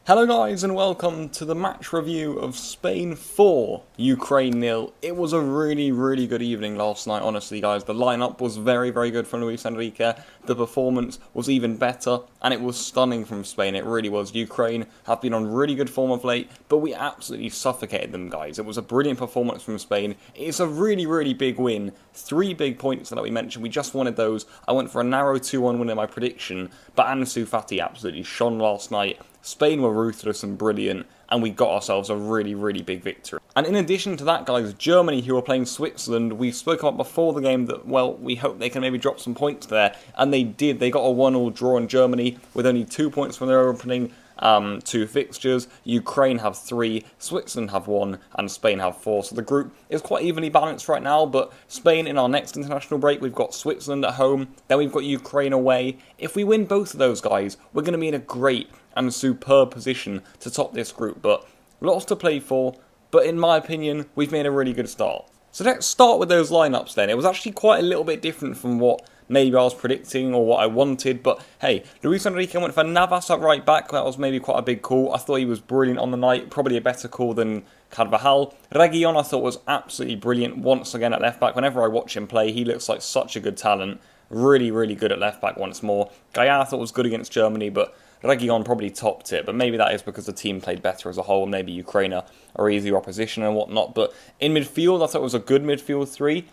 Hello guys and welcome to the match review of Spain 4, Ukraine 0. It was a really good evening last night, honestly guys. The lineup was very good from Luis Enrique, the performance was even better, and it was stunning from Spain, it really was. Ukraine have been on really good form of late, but we absolutely suffocated them guys. It was a brilliant performance from Spain. It's a really big win. 3 big points that we mentioned, we just wanted those. I went for a narrow 2-1 win in my prediction, but Ansu Fati absolutely shone last night. Spain were ruthless and brilliant, and we got ourselves a really big victory. And in addition to that, guys, Germany, who were playing Switzerland, we spoke about before the game that, well, we hope they can maybe drop some points there, and they did. They got a 1-1 draw in Germany with only 2 points from their opening 2 fixtures. Ukraine have 3, Switzerland have 1, and Spain have 4. So the group is quite evenly balanced right now, but Spain in our next international break, we've got Switzerland at home, then we've got Ukraine away. If we win both of those, guys, we're going to be in a great and superb position to top this group, but lots to play for, but in my opinion, we've made a really good start. So let's start with those lineups then. It was actually quite a little bit different from what maybe I was predicting or what I wanted, but hey, Luis Enrique went for Navas at right back. That was maybe quite a big call. I thought he was brilliant on the night, probably a better call than Carvajal. Reguilón I thought was absolutely brilliant once again at left back. Whenever I watch him play, he looks like such a good talent. Really good at left back once more. Gaya I thought was good against Germany, but Reguilón probably topped it, but maybe that is because the team played better as a whole. Maybe Ukraine are easier opposition and whatnot. But in midfield, I thought it was a good midfield 3.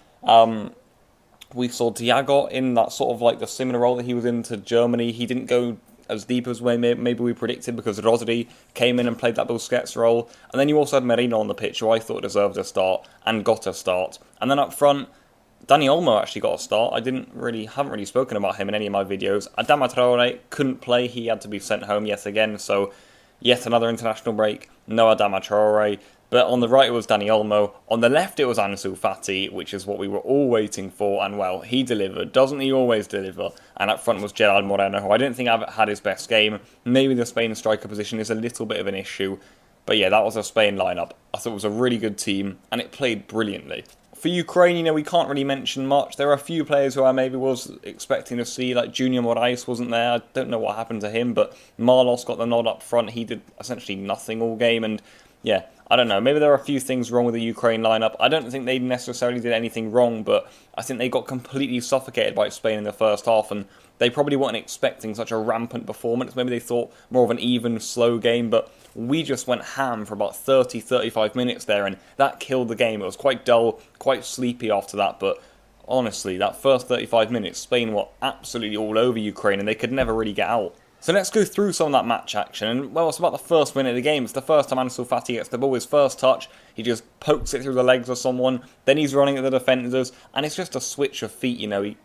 We saw Thiago in that sort of like the similar role that he was in to Germany. He didn't go as deep as maybe we predicted because Rodri came in and played that Busquets role. And then you also had Merino on the pitch, who I thought deserved a start and got a start. And then up front, Dani Olmo actually got a start. I haven't really spoken about him in any of my videos. Adama Traore couldn't play. He had to be sent home yet again. So yet another international break. No Adama Traore. But on the right it was Dani Olmo. On the left it was Ansu Fati, which is what we were all waiting for. And well, he delivered. Doesn't he always deliver? And up front was Gerard Moreno, who I don't think I've had his best game. Maybe the Spain striker position is a little bit of an issue. But yeah, that was a Spain lineup. I thought it was a really good team, and it played brilliantly. For Ukraine, we can't really mention much. There are a few players who I maybe was expecting to see, like Junior Moraes wasn't there. I don't know what happened to him, but Marlos got the nod up front. He did essentially nothing all game, and yeah, I don't know. Maybe there are a few things wrong with the Ukraine lineup. I don't think they necessarily did anything wrong, but I think they got completely suffocated by Spain in the first half, and they probably weren't expecting such a rampant performance. Maybe they thought more of an even, slow game, but we just went ham for about 30-35 minutes there, and that killed the game. It was quite dull, quite sleepy after that, but honestly, that first 35 minutes, Spain were absolutely all over Ukraine, and they could never really get out. So let's go through some of that match action, and well, it's about the first minute of the game. It's the first time Ansu Fati gets the ball, his first touch, he just pokes it through the legs of someone, then he's running at the defenders, and it's just a switch of feet, he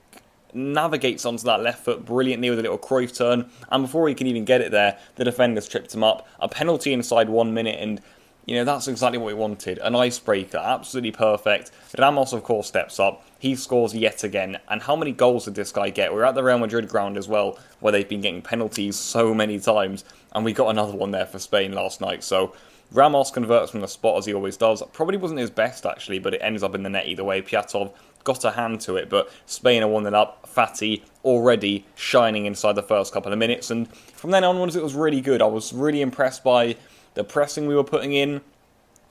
navigates onto that left foot brilliantly with a little Cruyff turn, and before he can even get it there, the defenders tripped him up. A penalty inside 1 minute, and that's exactly what we wanted. An icebreaker, absolutely perfect. Ramos, of course, steps up. He scores yet again. And how many goals did this guy get? We're at the Real Madrid ground as well, where they've been getting penalties so many times, and we got another one there for Spain last night. So Ramos converts from the spot as he always does. Probably wasn't his best actually, but it ends up in the net either way. Piatov got a hand to it, but Spain are 1-0 up. Fati already shining inside the first couple of minutes, and from then onwards it was really good. I was really impressed by the pressing we were putting in.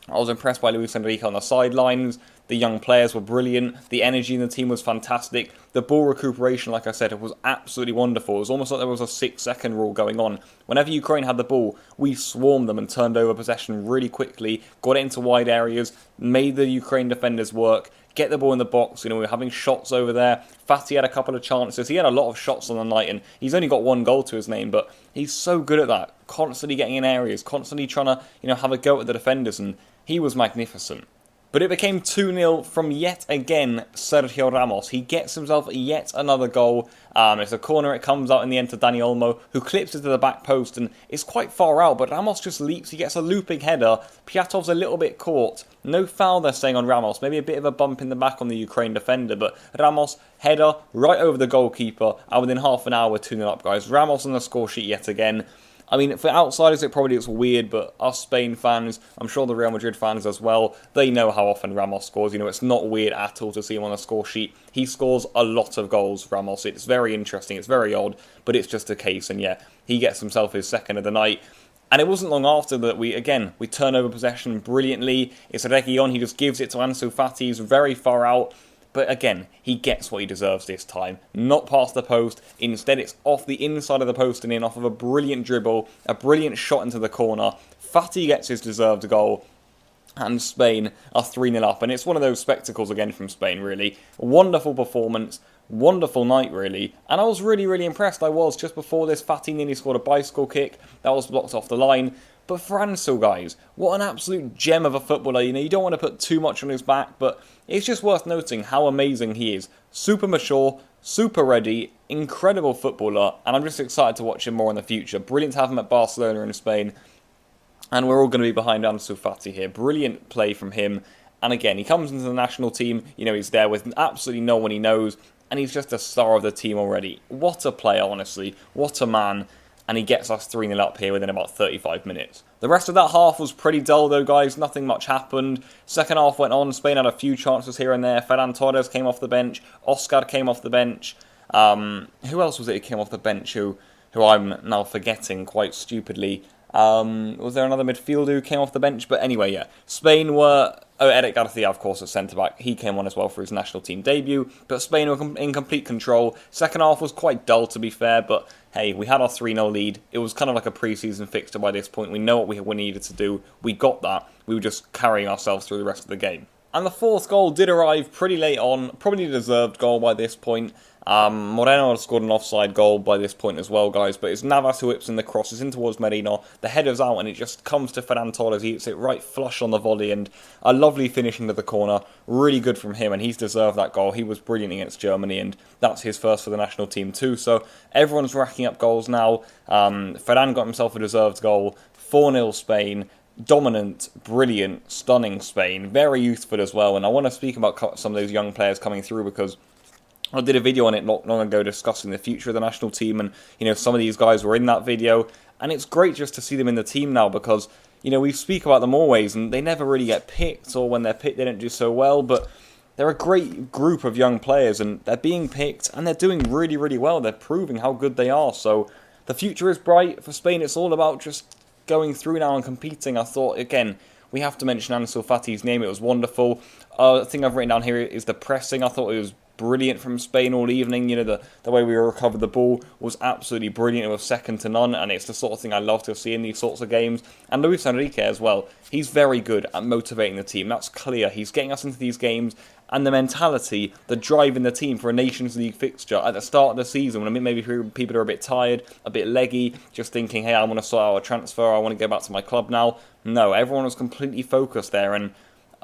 I was impressed by Luis Enrique on the sidelines. The young players were brilliant. The energy in the team was fantastic. The ball recuperation, like I said, it was absolutely wonderful. It was almost like there was a 6-second rule going on. Whenever Ukraine had the ball, we swarmed them and turned over possession really quickly, got it into wide areas, made the Ukraine defenders work, get the ball in the box. We were having shots over there. Fati had a couple of chances. He had a lot of shots on the night, and he's only got 1 goal to his name, but he's so good at that. Constantly getting in areas, constantly trying to, have a go at the defenders, and he was magnificent. But it became 2-0 from yet again Sergio Ramos. He gets himself yet another goal. It's a corner, it comes out in the end to Dani Olmo, who clips it to the back post, and it's quite far out, but Ramos just leaps, he gets a looping header. Piatov's a little bit caught. No foul they're saying on Ramos, maybe a bit of a bump in the back on the Ukraine defender, but Ramos, header, right over the goalkeeper, and within half an hour we're 2-0 up, guys. Ramos on the score sheet yet again. I mean, for outsiders it probably looks weird, but us Spain fans, I'm sure the Real Madrid fans as well, they know how often Ramos scores. It's not weird at all to see him on the score sheet. He scores a lot of goals, Ramos. It's very interesting, it's very odd, but it's just a case, and yeah, he gets himself his second of the night. And it wasn't long after that we turn over possession brilliantly. It's Reguilón, he just gives it to Ansu Fati, he's very far out. But again, he gets what he deserves this time. Not past the post, instead it's off the inside of the post and in off of a brilliant dribble, a brilliant shot into the corner. Fati gets his deserved goal, and Spain are 3-0 up. And it's one of those spectacles again from Spain, really. Wonderful performance, wonderful night, really. And I was really, really impressed. I was. Just before this, Fati nearly scored a bicycle kick. That was blocked off the line. But for Ansu, guys, what an absolute gem of a footballer. You know, you don't want to put too much on his back, but it's just worth noting how amazing he is. Super mature, super ready, incredible footballer, and I'm just excited to watch him more in the future. Brilliant to have him at Barcelona in Spain, and we're all going to be behind Ansu Fati here. Brilliant play from him, and again, he comes into the national team, you know, he's there with absolutely no one he knows, and he's just a star of the team already. What a player, honestly. What a man. And he gets us 3-0 up here within about 35 minutes. The rest of that half was pretty dull though, guys. Nothing much happened. Second half went on. Spain had a few chances here and there. Ferran Torres came off the bench. Oscar came off the bench. Who else was it who came off the bench who I'm now forgetting quite stupidly? Was there another midfielder who came off the bench? But anyway, yeah. Spain were... Oh, Eric Garcia, of course, at centre-back. He came on as well for his national team debut. But Spain were in complete control. Second half was quite dull, to be fair. But, hey, we had our 3-0 lead. It was kind of like a pre-season fixture by this point. We know what we needed to do. We got that. We were just carrying ourselves through the rest of the game. And the fourth goal did arrive pretty late on. Probably a deserved goal by this point. Moreno had scored an offside goal by this point as well, guys, but it's Navas who whips in the crosses in towards Merino. The header's out and it just comes to Ferran Torres. He hits it right flush on the volley and a lovely finish into the corner. Really good from him, and he's deserved that goal. He was brilliant against Germany, and that's his first for the national team too. So everyone's racking up goals now. Ferran got himself a deserved goal. 4-0 Spain. Dominant, brilliant, stunning Spain. Very youthful as well, and I want to speak about some of those young players coming through because I did a video on it not long ago discussing the future of the national team, and you know, some of these guys were in that video, and it's great just to see them in the team now because, you know, we speak about them always and they never really get picked, or when they're picked they don't do so well, but they're a great group of young players and they're being picked and they're doing really, really well. They're proving how good they are, so the future is bright for Spain. It's all about just going through now and competing. I thought, again, we have to mention Ansu Fati's name. It was wonderful. The thing I've written down here is the pressing. I thought it was brilliant from Spain all evening. You know, the way we recovered the ball was absolutely brilliant. It was second to none, and it's the sort of thing I love to see in these sorts of games. And Luis Enrique as well. He's very good at motivating the team. That's clear. He's getting us into these games, and the mentality, the drive in the team for a Nations League fixture at the start of the season when maybe people are a bit tired, a bit leggy, just thinking, hey, I want to sort out a transfer, I want to go back to my club now. No, everyone was completely focused there, and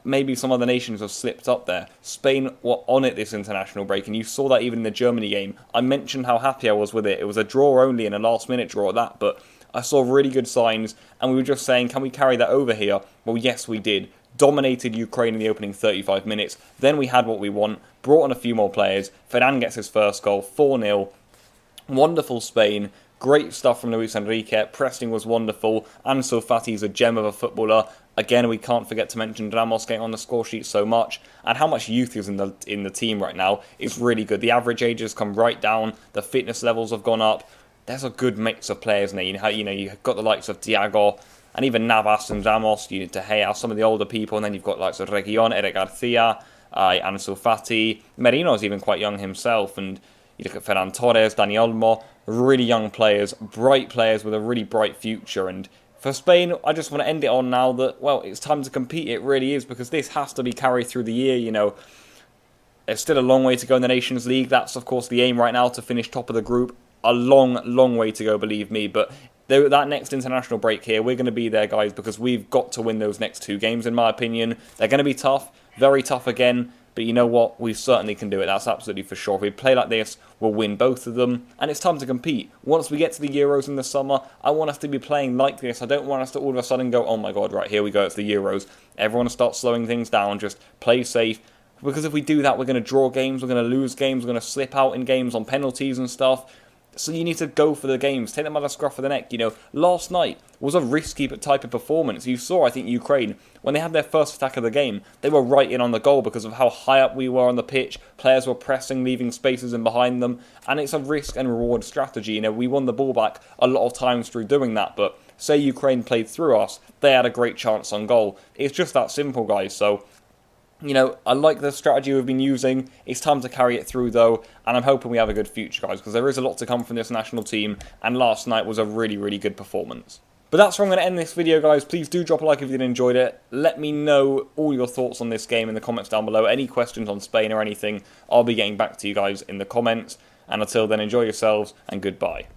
maybe some other nations have slipped up there. Spain were on it this international break, and you saw that even in the Germany game. I mentioned how happy I was with it. It was a draw only, and a last-minute draw at that, but I saw really good signs, and we were just saying, can we carry that over here? Well, yes, we did. Dominated Ukraine in the opening 35 minutes. Then we had what we want, brought on a few more players. Ferran gets his first goal, 4-0. Wonderful Spain. Great stuff from Luis Enrique. Pressing was wonderful. Ansu Fati is a gem of a footballer. Again, we can't forget to mention Ramos getting on the score sheet so much, and how much youth is in the team right now is really good. The average age has come right down. The fitness levels have gone up. There's a good mix of players now. You've got the likes of Thiago, and even Navas and Ramos, De Gea, some of the older people, and then you've got likes of Reguilón, Eric Garcia, Ansu Fati. Merino's even quite young himself, and you look at Ferran Torres, Dani Olmo, really young players, bright players with a really bright future. And for Spain, I just want to end it on now that, well, it's time to compete. It really is, because this has to be carried through the year, you know. There's still a long way to go in the Nations League. That's, of course, the aim right now, to finish top of the group. A long, long way to go, believe me, but that next international break here, we're going to be there, guys, because we've got to win those next two games, in my opinion. They're going to be tough, very tough again, but you know what? We certainly can do it. That's absolutely for sure. If we play like this, we'll win both of them, and it's time to compete. Once we get to the Euros in the summer, I want us to be playing like this. I don't want us to all of a sudden go, oh my god, right, here we go, it's the Euros. Everyone start slowing things down, just play safe, because if we do that, we're going to draw games, we're going to lose games, we're going to slip out in games on penalties and stuff. So you need to go for the games, take them by the scruff of the neck. You know, last night was a risky type of performance. You saw, I think, Ukraine, when they had their first attack of the game, they were right in on the goal because of how high up we were on the pitch. Players were pressing, leaving spaces in behind them, and it's a risk and reward strategy. You know, we won the ball back a lot of times through doing that, but say Ukraine played through us, they had a great chance on goal. It's just that simple, guys. So, you know, I like the strategy we've been using. It's time to carry it through, though, and I'm hoping we have a good future, guys, because there is a lot to come from this national team, and last night was a really, really good performance. But that's where I'm going to end this video, guys. Please do drop a like if you enjoyed it. Let me know all your thoughts on this game in the comments down below. Any questions on Spain or anything, I'll be getting back to you guys in the comments. And until then, enjoy yourselves, and goodbye.